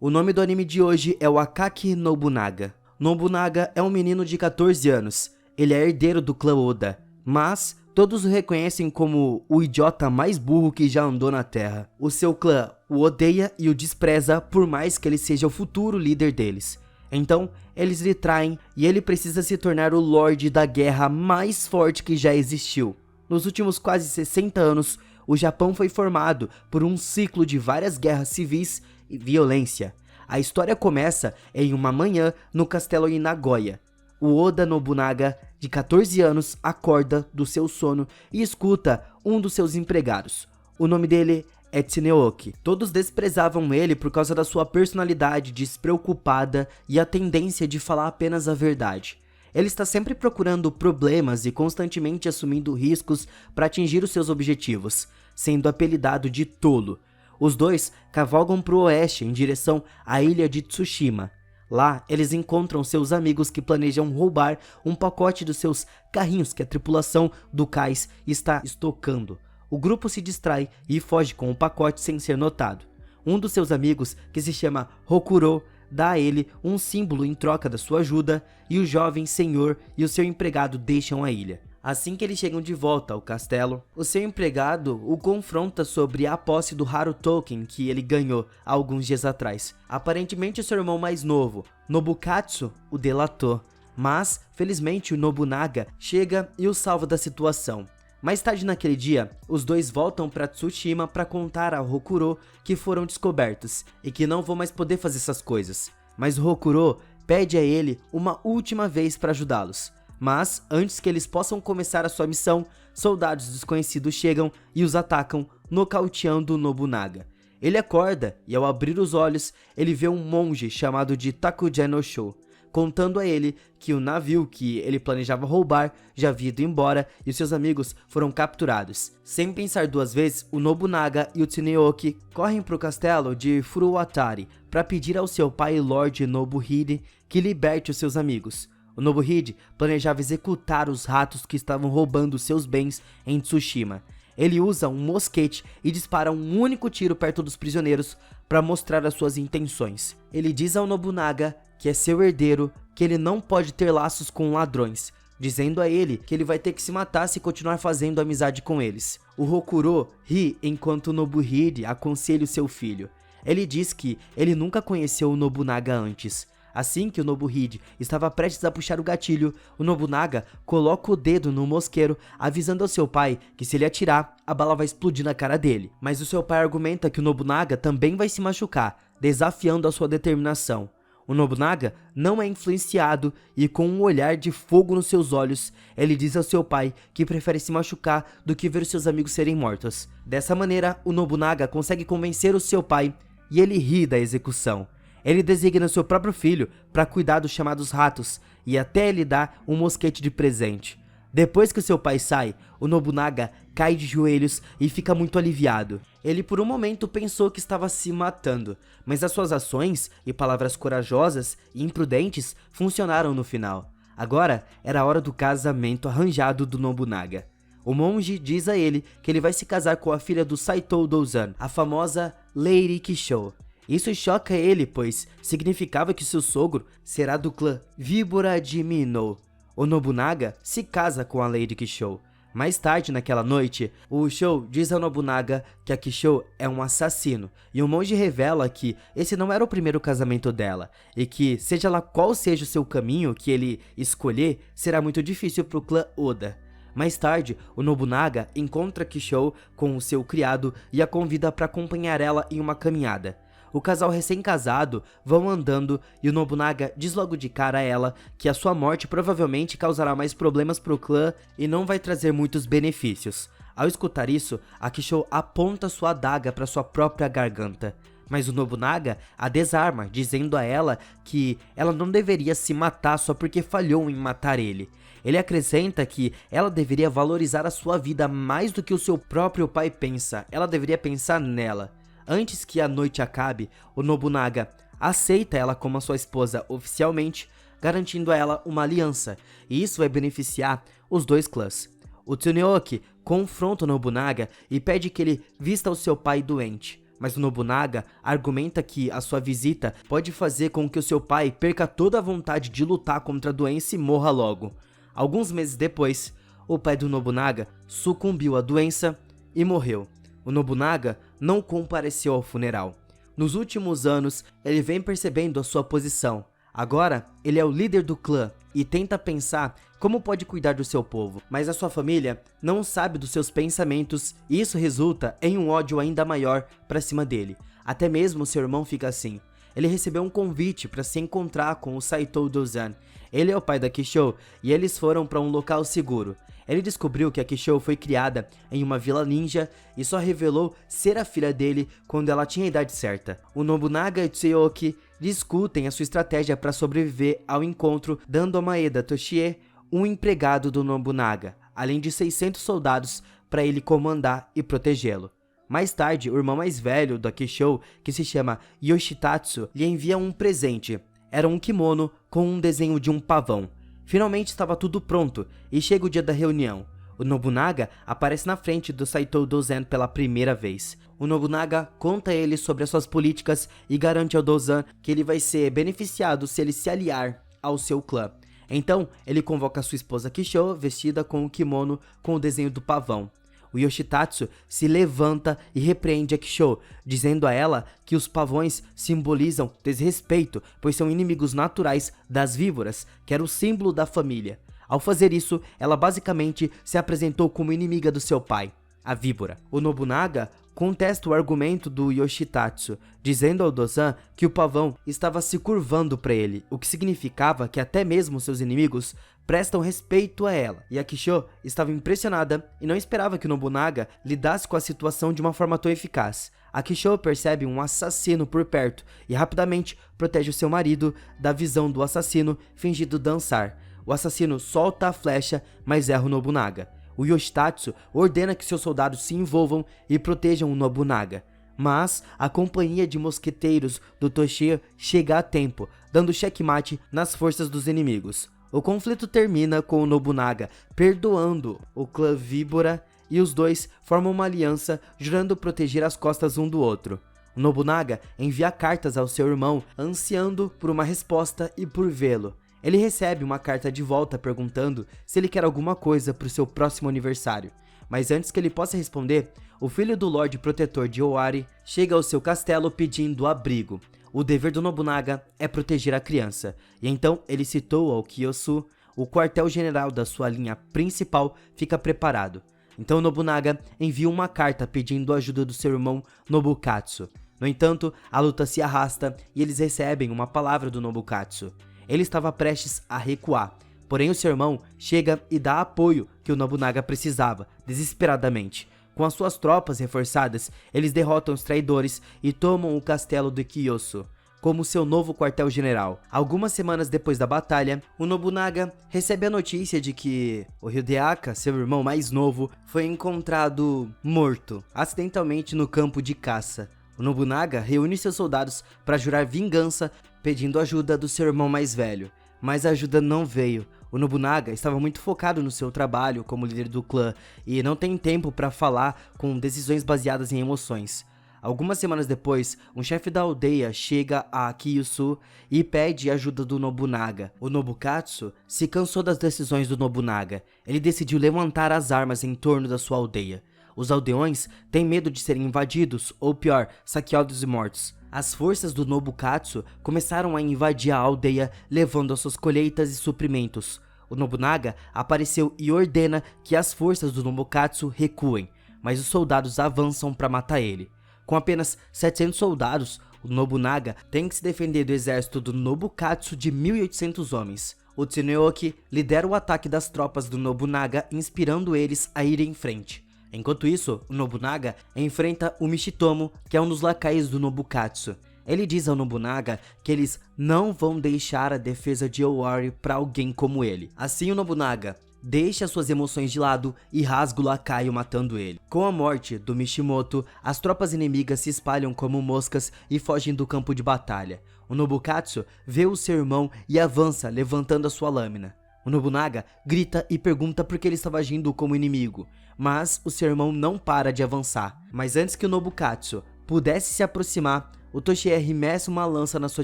O nome do anime de hoje é o Akaki Nobunaga. Nobunaga é um menino de 14 anos. Ele é herdeiro do clã Oda, mas todos o reconhecem como o idiota mais burro que já andou na Terra. O seu clã o odeia e o despreza por mais que ele seja o futuro líder deles. Então, eles lhe traem e ele precisa se tornar o Lorde da guerra mais forte que já existiu. Nos últimos quase 60 anos, o Japão foi formado por um ciclo de várias guerras civis e violência. A história começa em uma manhã no castelo em Nagoya. O Oda Nobunaga, de 14 anos, acorda do seu sono e escuta um dos seus empregados. O nome dele é Tsuneoki. Todos desprezavam ele por causa da sua personalidade despreocupada e a tendência de falar apenas a verdade. Ele está sempre procurando problemas e constantemente assumindo riscos para atingir os seus objetivos, sendo apelidado de tolo. Os dois cavalgam para o oeste em direção à ilha de Tsushima. Lá, eles encontram seus amigos que planejam roubar um pacote dos seus carrinhos que a tripulação do cais está estocando. O grupo se distrai e foge com o pacote sem ser notado. Um dos seus amigos, que se chama Hokuro, dá a ele um símbolo em troca da sua ajuda e o jovem senhor e o seu empregado deixam a ilha. Assim que eles chegam de volta ao castelo, o seu empregado o confronta sobre a posse do raro token que ele ganhou há alguns dias atrás. Aparentemente o seu irmão mais novo, Nobukatsu, o delatou, mas felizmente o Nobunaga chega e o salva da situação. Mais tarde naquele dia, os dois voltam para Tsushima para contar a Hokuro que foram descobertos e que não vão mais poder fazer essas coisas. Mas o Hokuro pede a ele uma última vez para ajudá-los. Mas, antes que eles possam começar a sua missão, soldados desconhecidos chegam e os atacam, nocauteando o Nobunaga. Ele acorda e, ao abrir os olhos, ele vê um monge chamado de Takuja no Sho, contando a ele que o navio que ele planejava roubar já havia ido embora e os seus amigos foram capturados. Sem pensar duas vezes, o Nobunaga e o Tsuneoki correm para o castelo de Furuwatari para pedir ao seu pai Lord Nobuhide que liberte os seus amigos. O Nobuhide planejava executar os ratos que estavam roubando seus bens em Tsushima. Ele usa um mosquete e dispara um único tiro perto dos prisioneiros para mostrar as suas intenções. Ele diz ao Nobunaga que é seu herdeiro, que ele não pode ter laços com ladrões, dizendo a ele que ele vai ter que se matar se continuar fazendo amizade com eles. O Hokuro ri enquanto o Nobuhide aconselha o seu filho. Ele diz que ele nunca conheceu o Nobunaga antes. Assim que o Nobuhide estava prestes a puxar o gatilho, o Nobunaga coloca o dedo no mosqueiro, avisando ao seu pai que se ele atirar, a bala vai explodir na cara dele. Mas o seu pai argumenta que o Nobunaga também vai se machucar, desafiando a sua determinação. O Nobunaga não é influenciado e, com um olhar de fogo nos seus olhos, ele diz ao seu pai que prefere se machucar do que ver seus amigos serem mortos. Dessa maneira, o Nobunaga consegue convencer o seu pai e ele ri da execução. Ele designa seu próprio filho para cuidar dos chamados ratos e até ele dá um mosquete de presente. Depois que seu pai sai, o Nobunaga cai de joelhos e fica muito aliviado. Ele por um momento pensou que estava se matando, mas as suas ações e palavras corajosas e imprudentes funcionaram no final. Agora era a hora do casamento arranjado do Nobunaga. O monge diz a ele que ele vai se casar com a filha do Saito Douzan, a famosa Lady Kisho. Isso choca ele, pois significava que seu sogro será do clã Víbora de Minou. O Nobunaga se casa com a Lady Kisho. Mais tarde naquela noite, o Sho diz ao Nobunaga que a Kisho é um assassino, e o monge revela que esse não era o primeiro casamento dela, e que seja lá qual seja o seu caminho que ele escolher, será muito difícil para o clã Oda. Mais tarde, o Nobunaga encontra Kisho com o seu criado e a convida para acompanhar ela em uma caminhada. O casal recém-casado vão andando e o Nobunaga diz logo de cara a ela que a sua morte provavelmente causará mais problemas pro clã e não vai trazer muitos benefícios. Ao escutar isso, a Kisho aponta sua adaga para sua própria garganta. Mas o Nobunaga a desarma, dizendo a ela que ela não deveria se matar só porque falhou em matar ele. Ele acrescenta que ela deveria valorizar a sua vida mais do que o seu próprio pai pensa, ela deveria pensar nela. Antes que a noite acabe, o Nobunaga aceita ela como a sua esposa oficialmente, garantindo a ela uma aliança, e isso vai beneficiar os dois clãs. O Tsuneoki confronta o Nobunaga e pede que ele vista o seu pai doente, mas o Nobunaga argumenta que a sua visita pode fazer com que o seu pai perca toda a vontade de lutar contra a doença e morra logo. Alguns meses depois, o pai do Nobunaga sucumbiu à doença e morreu. O Nobunaga não compareceu ao funeral. Nos últimos anos, ele vem percebendo a sua posição. Agora, ele é o líder do clã e tenta pensar como pode cuidar do seu povo, mas a sua família não sabe dos seus pensamentos e isso resulta em um ódio ainda maior pra cima dele. Até mesmo seu irmão fica assim. Ele recebeu um convite para se encontrar com o Saito Dozan. Ele é o pai da Kishou e eles foram para um local seguro. Ele descobriu que a Kishou foi criada em uma vila ninja e só revelou ser a filha dele quando ela tinha a idade certa. O Nobunaga e Tsuyoki discutem a sua estratégia para sobreviver ao encontro, dando a Maeda Toshie um empregado do Nobunaga, além de 600 soldados para ele comandar e protegê-lo. Mais tarde, o irmão mais velho da Kishou, que se chama Yoshitatsu, lhe envia um presente. Era um kimono com um desenho de um pavão. Finalmente estava tudo pronto e chega o dia da reunião. O Nobunaga aparece na frente do Saito Dozan pela primeira vez. O Nobunaga conta a ele sobre as suas políticas e garante ao Dozan que ele vai ser beneficiado se ele se aliar ao seu clã. Então, ele convoca sua esposa Kishou, vestida com o kimono com o desenho do pavão. O Yoshitatsu se levanta e repreende a Kishou, dizendo a ela que os pavões simbolizam desrespeito, pois são inimigos naturais das víboras, que era o símbolo da família. Ao fazer isso, ela basicamente se apresentou como inimiga do seu pai, a víbora. O Nobunaga contesta o argumento do Yoshitatsu, dizendo ao Dozan que o pavão estava se curvando para ele, o que significava que até mesmo seus inimigos prestam respeito a ela. E a Kishou estava impressionada e não esperava que o Nobunaga lidasse com a situação de uma forma tão eficaz. A Kishou percebe um assassino por perto e rapidamente protege o seu marido da visão do assassino fingindo dançar. O assassino solta a flecha, mas erra o Nobunaga. O Yoshitatsu ordena que seus soldados se envolvam e protejam o Nobunaga. Mas a companhia de mosqueteiros do Toshie chega a tempo, dando checkmate nas forças dos inimigos. O conflito termina com o Nobunaga perdoando o clã Víbora e os dois formam uma aliança, jurando proteger as costas um do outro. O Nobunaga envia cartas ao seu irmão, ansiando por uma resposta e por vê-lo. Ele recebe uma carta de volta perguntando se ele quer alguma coisa para o seu próximo aniversário. Mas antes que ele possa responder, o filho do Lorde Protetor de Owari chega ao seu castelo pedindo abrigo. O dever do Nobunaga é proteger a criança, e então ele citou ao Kiyosu, o quartel-general da sua linha principal fica preparado. Então Nobunaga envia uma carta pedindo ajuda do seu irmão Nobukatsu. No entanto, a luta se arrasta e eles recebem uma palavra do Nobukatsu. Ele estava prestes a recuar, porém o seu irmão chega e dá apoio que o Nobunaga precisava, desesperadamente. Com as suas tropas reforçadas, eles derrotam os traidores e tomam o castelo de Kiyosu como seu novo quartel-general. Algumas semanas depois da batalha, o Nobunaga recebe a notícia de que o Hideaka, seu irmão mais novo, foi encontrado morto, acidentalmente no campo de caça. O Nobunaga reúne seus soldados para jurar vingança, pedindo ajuda do seu irmão mais velho. Mas a ajuda não veio. O Nobunaga estava muito focado no seu trabalho como líder do clã e não tem tempo para falar com decisões baseadas em emoções. Algumas semanas depois, um chefe da aldeia chega a Kiyosu e pede ajuda do Nobunaga. O Nobukatsu se cansou das decisões do Nobunaga. Ele decidiu levantar as armas em torno da sua aldeia. Os aldeões têm medo de serem invadidos, ou pior, saqueados e mortos. As forças do Nobukatsu começaram a invadir a aldeia, levando as suas colheitas e suprimentos. O Nobunaga apareceu e ordena que as forças do Nobukatsu recuem, mas os soldados avançam para matar ele. Com apenas 700 soldados, o Nobunaga tem que se defender do exército do Nobukatsu de 1.800 homens. O Tsuneoki lidera o ataque das tropas do Nobunaga, inspirando eles a irem em frente. Enquanto isso, o Nobunaga enfrenta o Michitomo, que é um dos lacaios do Nobukatsu. Ele diz ao Nobunaga que eles não vão deixar a defesa de Owari para alguém como ele. Assim, o Nobunaga deixa suas emoções de lado e rasga o lacaio matando ele. Com a morte do Mishimoto, as tropas inimigas se espalham como moscas e fogem do campo de batalha. O Nobukatsu vê o seu irmão e avança, levantando a sua lâmina. O Nobunaga grita e pergunta por que ele estava agindo como inimigo, mas o seu irmão não para de avançar. Mas antes que o Nobukatsu pudesse se aproximar, o Toshie arremessa uma lança na sua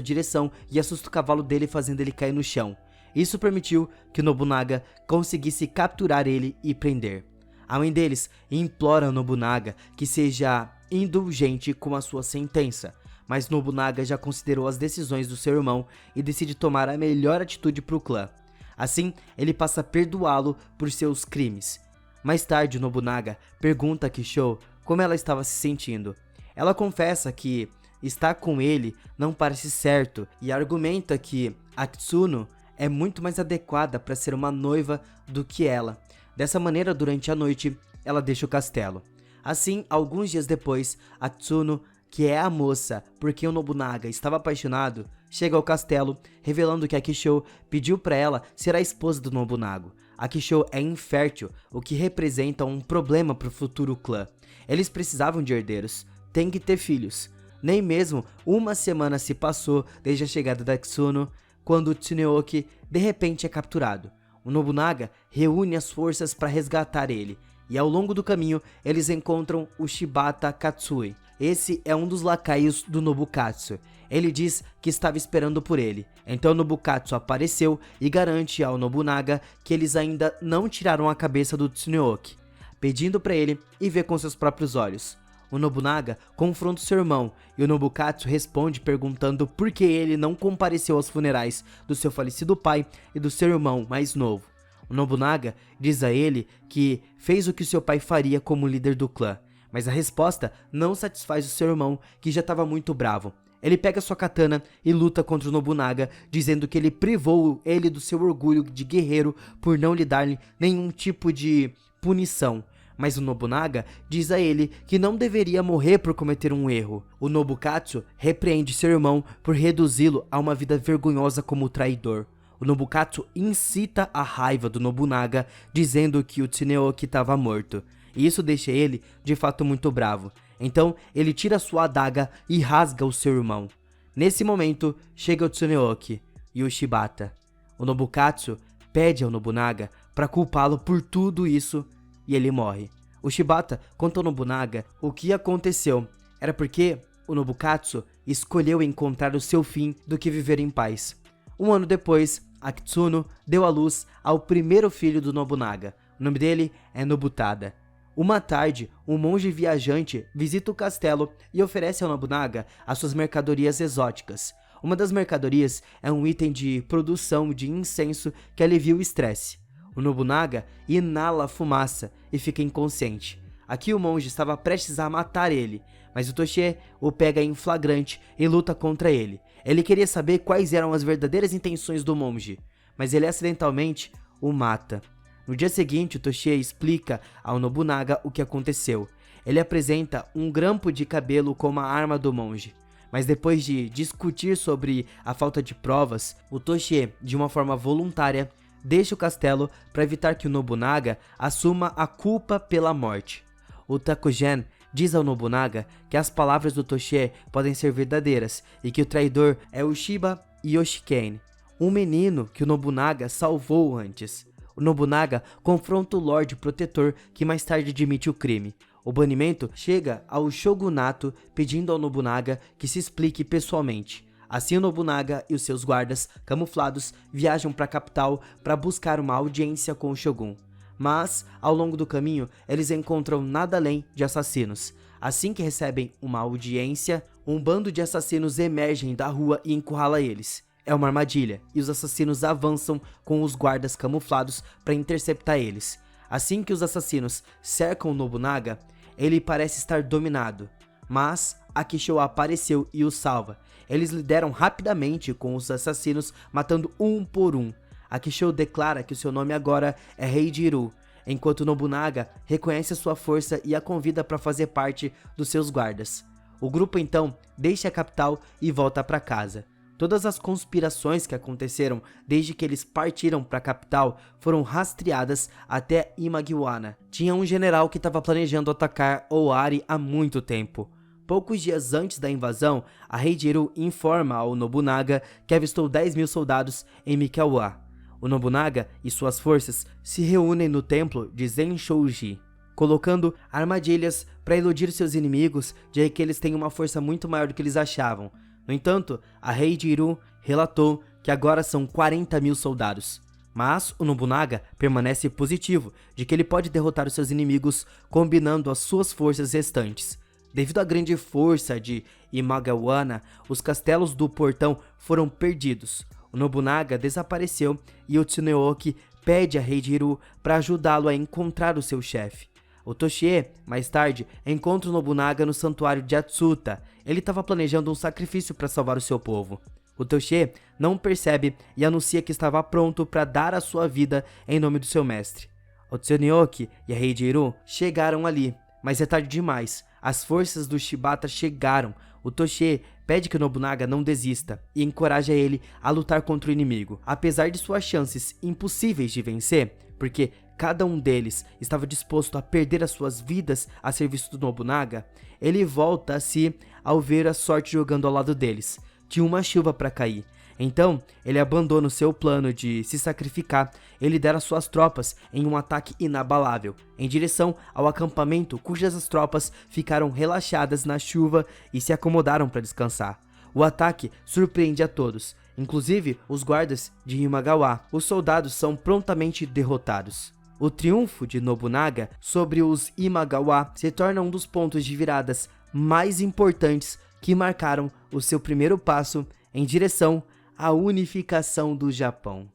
direção e assusta o cavalo dele, fazendo ele cair no chão. Isso permitiu que o Nobunaga conseguisse capturar ele e prender. A mãe deles implora ao Nobunaga que seja indulgente com a sua sentença, mas Nobunaga já considerou as decisões do seu irmão e decide tomar a melhor atitude para o clã. Assim, ele passa a perdoá-lo por seus crimes. Mais tarde, Nobunaga pergunta a Kishou como ela estava se sentindo. Ela confessa que estar com ele não parece certo e argumenta que a Tsuno é muito mais adequada para ser uma noiva do que ela. Dessa maneira, durante a noite, ela deixa o castelo. Assim, alguns dias depois, a Tsuno, que é a moça por quem o Nobunaga estava apaixonado, chega ao castelo, revelando que a Kishou pediu para ela ser a esposa do Nobunaga. A Kishou é infértil, o que representa um problema para o futuro clã. Eles precisavam de herdeiros, tem que ter filhos. Nem mesmo uma semana se passou desde a chegada da Tsuno, quando o Tsuneoki de repente é capturado. O Nobunaga reúne as forças para resgatar ele, e ao longo do caminho eles encontram o Shibata Katsui. Esse é um dos lacaios do Nobukatsu. Ele diz que estava esperando por ele. Então Nobukatsu apareceu e garante ao Nobunaga que eles ainda não tiraram a cabeça do Tsuneoki, pedindo para ele ir ver com seus próprios olhos. O Nobunaga confronta seu irmão e o Nobukatsu responde perguntando por que ele não compareceu aos funerais do seu falecido pai e do seu irmão mais novo. O Nobunaga diz a ele que fez o que seu pai faria como líder do clã, mas a resposta não satisfaz o seu irmão, que já estava muito bravo. Ele pega sua katana e luta contra o Nobunaga, dizendo que ele privou ele do seu orgulho de guerreiro por não lhe dar nenhum tipo de punição. Mas o Nobunaga diz a ele que não deveria morrer por cometer um erro. O Nobukatsu repreende seu irmão por reduzi-lo a uma vida vergonhosa como traidor. O Nobukatsu incita a raiva do Nobunaga, dizendo que o Tsuneoki estava morto. E isso deixa ele, de fato, muito bravo. Então, ele tira sua adaga e rasga o seu irmão. Nesse momento, chega o Tsuneoki e o Shibata. O Nobukatsu pede ao Nobunaga para culpá-lo por tudo isso e ele morre. O Shibata conta ao Nobunaga o que aconteceu. Era porque o Nobukatsu escolheu encontrar o seu fim do que viver em paz. Um ano depois, a Tsuno deu à luz ao primeiro filho do Nobunaga. O nome dele é Nobutada. Uma tarde, um monge viajante visita o castelo e oferece ao Nobunaga as suas mercadorias exóticas. Uma das mercadorias é um item de produção de incenso que alivia o estresse. O Nobunaga inala a fumaça e fica inconsciente. Aqui o monge estava prestes a matar ele, mas o Toshie o pega em flagrante e luta contra ele. Ele queria saber quais eram as verdadeiras intenções do monge, mas ele acidentalmente o mata. No dia seguinte, o Toshie explica ao Nobunaga o que aconteceu. Ele apresenta um grampo de cabelo como a arma do monge. Mas depois de discutir sobre a falta de provas, o Toshie, de uma forma voluntária, deixa o castelo para evitar que o Nobunaga assuma a culpa pela morte. O Takugen diz ao Nobunaga que as palavras do Toshie podem ser verdadeiras e que o traidor é o Shiba Yoshikane, um menino que o Nobunaga salvou antes. O Nobunaga confronta o Lorde Protetor, que mais tarde admite o crime. O banimento chega ao Shogunato pedindo ao Nobunaga que se explique pessoalmente. Assim o Nobunaga e os seus guardas camuflados viajam para a capital para buscar uma audiência com o Shogun. Mas, ao longo do caminho, eles encontram nada além de assassinos. Assim que recebem uma audiência, um bando de assassinos emergem da rua e encurrala eles. É uma armadilha, e os assassinos avançam com os guardas camuflados para interceptar eles. Assim que os assassinos cercam o Nobunaga, ele parece estar dominado. Mas a Kishou apareceu e o salva. Eles lideram rapidamente com os assassinos, matando um por um. A Kishou declara que o seu nome agora é Heijiru, enquanto Nobunaga reconhece a sua força e a convida para fazer parte dos seus guardas. O grupo então deixa a capital e volta para casa. Todas as conspirações que aconteceram desde que eles partiram para a capital foram rastreadas até Imagiwana. Tinha um general que estava planejando atacar Owari há muito tempo. Poucos dias antes da invasão, a Heijiru informa ao Nobunaga que avistou 10.000 soldados em Mikawa. O Nobunaga e suas forças se reúnem no templo de Zenshouji. colocando armadilhas para iludir seus inimigos, já que eles têm uma força muito maior do que eles achavam. No entanto, a Heijiru relatou que agora são 40 mil soldados. Mas o Nobunaga permanece positivo de que ele pode derrotar os seus inimigos combinando as suas forças restantes. Devido à grande força de Imagawana, os castelos do portão foram perdidos. O Nobunaga desapareceu e o Tsuneoki pede a Heijiru para ajudá-lo a encontrar o seu chefe. O Toshie, mais tarde, encontra o Nobunaga no santuário de Atsuta. Ele estava planejando um sacrifício para salvar o seu povo. O Toshie não percebe e anuncia que estava pronto para dar a sua vida em nome do seu mestre. O Tsuneoki e a Heijiru chegaram ali, mas é tarde demais. As forças do Shibata chegaram. O Toshie pede que o Nobunaga não desista e encoraja ele a lutar contra o inimigo. Apesar de suas chances impossíveis de vencer, porque cada um deles estava disposto a perder as suas vidas a serviço do Nobunaga, ele volta a si ao ver a sorte jogando ao lado deles. Tinha uma chuva para cair. Então, ele abandona o seu plano de se sacrificar e lidera suas tropas em um ataque inabalável, em direção ao acampamento cujas tropas ficaram relaxadas na chuva e se acomodaram para descansar. O ataque surpreende a todos, inclusive os guardas de Imagawa. Os soldados são prontamente derrotados. O triunfo de Nobunaga sobre os Imagawa se torna um dos pontos de viradas mais importantes que marcaram o seu primeiro passo em direção à unificação do Japão.